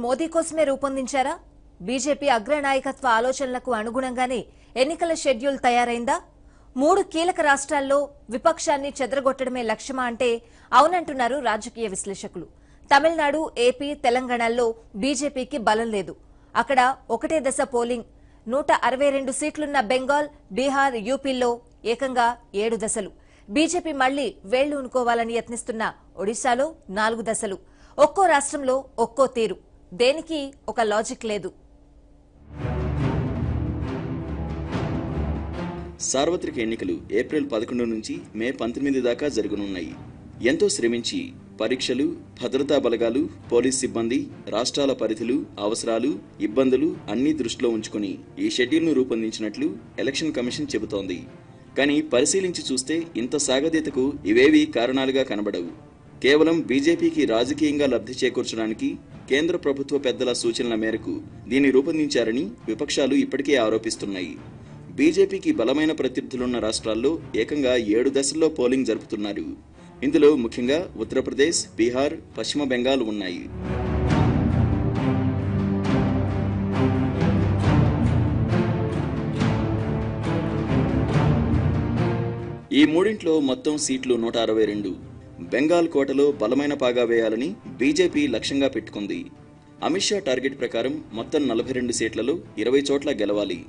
మోదీ కోసమే రూపొందించారా? బీజేపీ అగ్రనాయకత్వ ఆలోచనలకు అనుగుణంగానే ఎన్నికల షెడ్యూల్ తయారైందా? 3 కీలక రాష్ట్రాల్లో విపక్షాన్ని చెదరగొట్టడమే లక్ష్యమా అంటే అవునంటున్నారు రాజకీయ విశ్లేషకులు. తమిళనాడు, ఏపీ, తెలంగాణలో బీజేపీకి బలం లేదు. అక్కడ ఒకటే దశ పోలింగ్. 162 సీట్లున్న బెంగాల్, బీహార్, యూపీల్లో ఏకంగా 7 దశలు. బీజేపీ మళ్లీ వేళ్లు ఉనుకోవాలని యత్నిస్తున్న ఒడిశాలో 4 దశలు. ఒక్కో రాష్ట్రంలో ఒక్కో తీరు. దేనికి ఒక లాజిక్ లేదు. సార్వత్రిక ఎన్నికలు ఏప్రిల్ 11 నుంచి మే 19 దాకా జరగనున్నాయి. ఎంతో శ్రమించి పరీక్షలు, భద్రతా బలగాలు, పోలీస్ సిబ్బంది, రాష్ట్రాల పరిధులు, అవసరాలు, ఇబ్బందులు అన్నీ దృష్టిలో ఉంచుకుని ఈ షెడ్యూల్ను రూపొందించినట్లు ఎలక్షన్ కమిషన్ చెబుతోంది. కానీ పరిశీలించి చూస్తే ఇంత సాగదీతకు ఇవేవీ కారణాలుగా కనబడవు. కేవలం బీజేపీకి రాజకీయంగా లబ్ధి చేకూర్చడానికి కేంద్ర ప్రభుత్వ పెద్దల సూచనల మేరకు దీన్ని రూపొందించారని విపక్షాలు ఇప్పటికే ఆరోపిస్తున్నాయి. బీజేపీకి బలమైన ప్రత్యర్థులున్న రాష్ట్రాల్లో ఏకంగా 7 దశల్లో పోలింగ్ జరుపుతున్నారు. ఇందులో ముఖ్యంగా ఉత్తరప్రదేశ్, బీహార్, పశ్చిమ బెంగాల్ ఉన్నాయి. ఈ మూడింట్లో మొత్తం సీట్లు 162. బెంగాల్ కోటలో బలమైన పాగా వేయాలని బీజేపీ లక్ష్యంగా పెట్టుకుంది. అమిత్ షా టార్గెట్ ప్రకారం మొత్తం 42 సీట్లలో 20 చోట్ల గెలవాలి.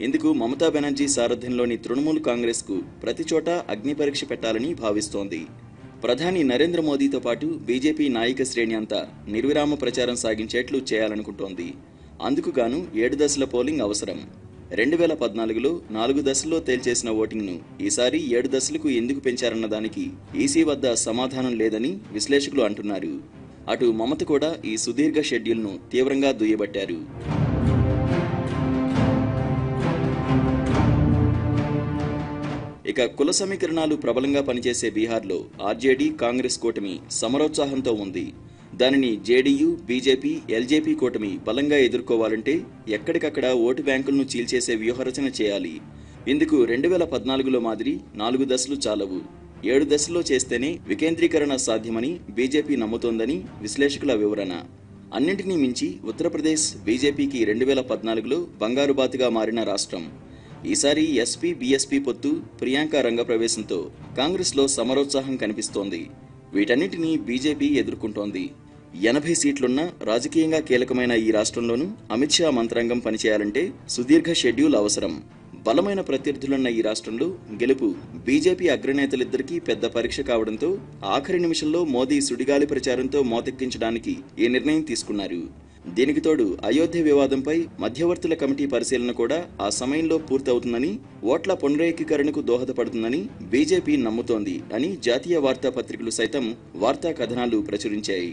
ఇందుకు మమతా బెనర్జీ సారథ్యంలోని తృణమూల్ కాంగ్రెస్ కు ప్రతి చోట అగ్ని పరీక్ష పెట్టాలని భావిస్తోంది. ప్రధాని నరేంద్ర మోదీతో పాటు బీజేపీ నాయక శ్రేణి అంతా నిర్విరామ ప్రచారం సాగించేట్లు చేయాలనుకుంటోంది. అందుకు గాను 7 దశల పోలింగ్ అవసరం. 2014లో 4 దశల్లో తేల్చేసిన ఓటింగ్ను ఈసారి 7 దశలకు ఎందుకు పెంచారన్న దానికి ఈసీ వద్ద సమాధానం లేదని విశ్లేషకులు అంటున్నారు. అటు మమత కూడా ఈ సుదీర్ఘ షెడ్యూల్ను తీవ్రంగా దుయ్యబట్టారు. ఇక కుల సమీకరణాలు ప్రబలంగా పనిచేసే బీహార్లో ఆర్జేడీ, కాంగ్రెస్ కూటమి సమరోత్సాహంతో ఉంది. దానిని జేడీయూ, బీజేపీ, ఎల్జేపీ కూటమి బలంగా ఎదుర్కోవాలంటే ఎక్కడికక్కడ ఓటు బ్యాంకులను చీల్చేసే వ్యూహరచన చేయాలి. ఇందుకు 2014లో మాదిరి 4 దశలు చాలవు. 7 దశల్లో చేస్తేనే వికేంద్రీకరణ సాధ్యమని బీజేపీ నమ్ముతోందని విశ్లేషకుల వివరణ. అన్నింటినీ మించి ఉత్తరప్రదేశ్ బీజేపీకి 2014లో బంగారుబాతుగా మారిన రాష్ట్రం. ఈసారి ఎస్పీ, బీఎస్పీ పొత్తు, ప్రియాంక రంగప్రవేశంతో కాంగ్రెస్లో సమరోత్సాహం కనిపిస్తోంది. వీటన్నిటినీ బీజేపీ ఎదుర్కొంటోంది. 80 సీట్లున్న రాజకీయంగా కీలకమైన ఈ రాష్ట్రంలోనూ అమిత్ షా మంత్రాంగం పనిచేయాలంటే సుదీర్ఘ షెడ్యూల్ అవసరం. బలమైన ప్రత్యర్థులున్న ఈ రాష్ట్రంలో గెలుపు బీజేపీ అగ్రనేతలిద్దరికీ పెద్ద పరీక్ష కావడంతో ఆఖరి నిమిషంలో మోదీ సుడిగాలి ప్రచారంతో మోతెక్కించడానికి ఈ నిర్ణయం తీసుకున్నారు. దీనికి తోడు అయోధ్య వివాదంపై మధ్యవర్తుల కమిటీ పరిశీలన కూడా ఆ సమయంలో పూర్తవుతుందని, ఓట్ల పునరేకీకరణకు దోహదపడుతుందని బీజేపీ నమ్ముతోంది అని జాతీయ వార్తాపత్రికలు సైతం వార్తా కథనాలు ప్రచురించాయి.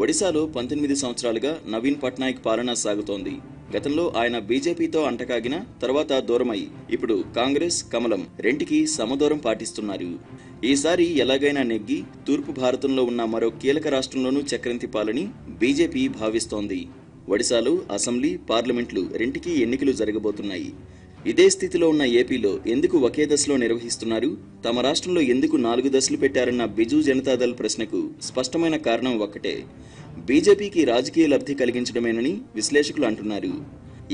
ఒడిశాలో 19 సంవత్సరాలుగా నవీన్ పట్నాయక్ పాలన సాగుతోంది. గతంలో ఆయన బీజేపీతో అంటకాగిన తర్వాత దూరమై ఇప్పుడు కాంగ్రెస్, కమలం రెంటికి సమదూరం పాటిస్తున్నారు. ఈసారి ఎలాగైనా నెగ్గి తూర్పు భారతంలో ఉన్న మరో కీలక రాష్ట్రంలోనూ చక్రం తిప్పాలని బీజేపీ భావిస్తోంది. ఒడిశాలో అసెంబ్లీ, పార్లమెంట్లు రెంటికి ఎన్నికలు జరగబోతున్నాయి. ఇదే స్థితిలో ఉన్న ఏపీలో ఎందుకు ఒకే దశలో నిర్వహిస్తున్నారు? తమ రాష్ట్రంలో ఎందుకు 4 దశలు పెట్టారన్న బిజు జనతాదళ్ ప్రశ్నకు స్పష్టమైన కారణం ఒక్కటే, బీజేపీకి రాజకీయ లబ్ధి కలిగించడమేనని విశ్లేషకులు అంటున్నారు.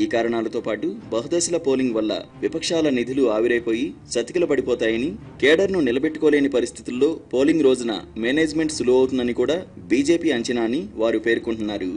ఈ కారణాలతో పాటు బహుదశల పోలింగ్ వల్ల విపక్షాల నిధులు ఆవిరైపోయి చతికిల పడిపోతాయని, కేడర్ను నిలబెట్టుకోలేని పరిస్థితుల్లో పోలింగ్ రోజున మేనేజ్మెంట్ సులువవుతుందని కూడా బీజేపీ అంచనా అని వారు పేర్కొంటున్నారు.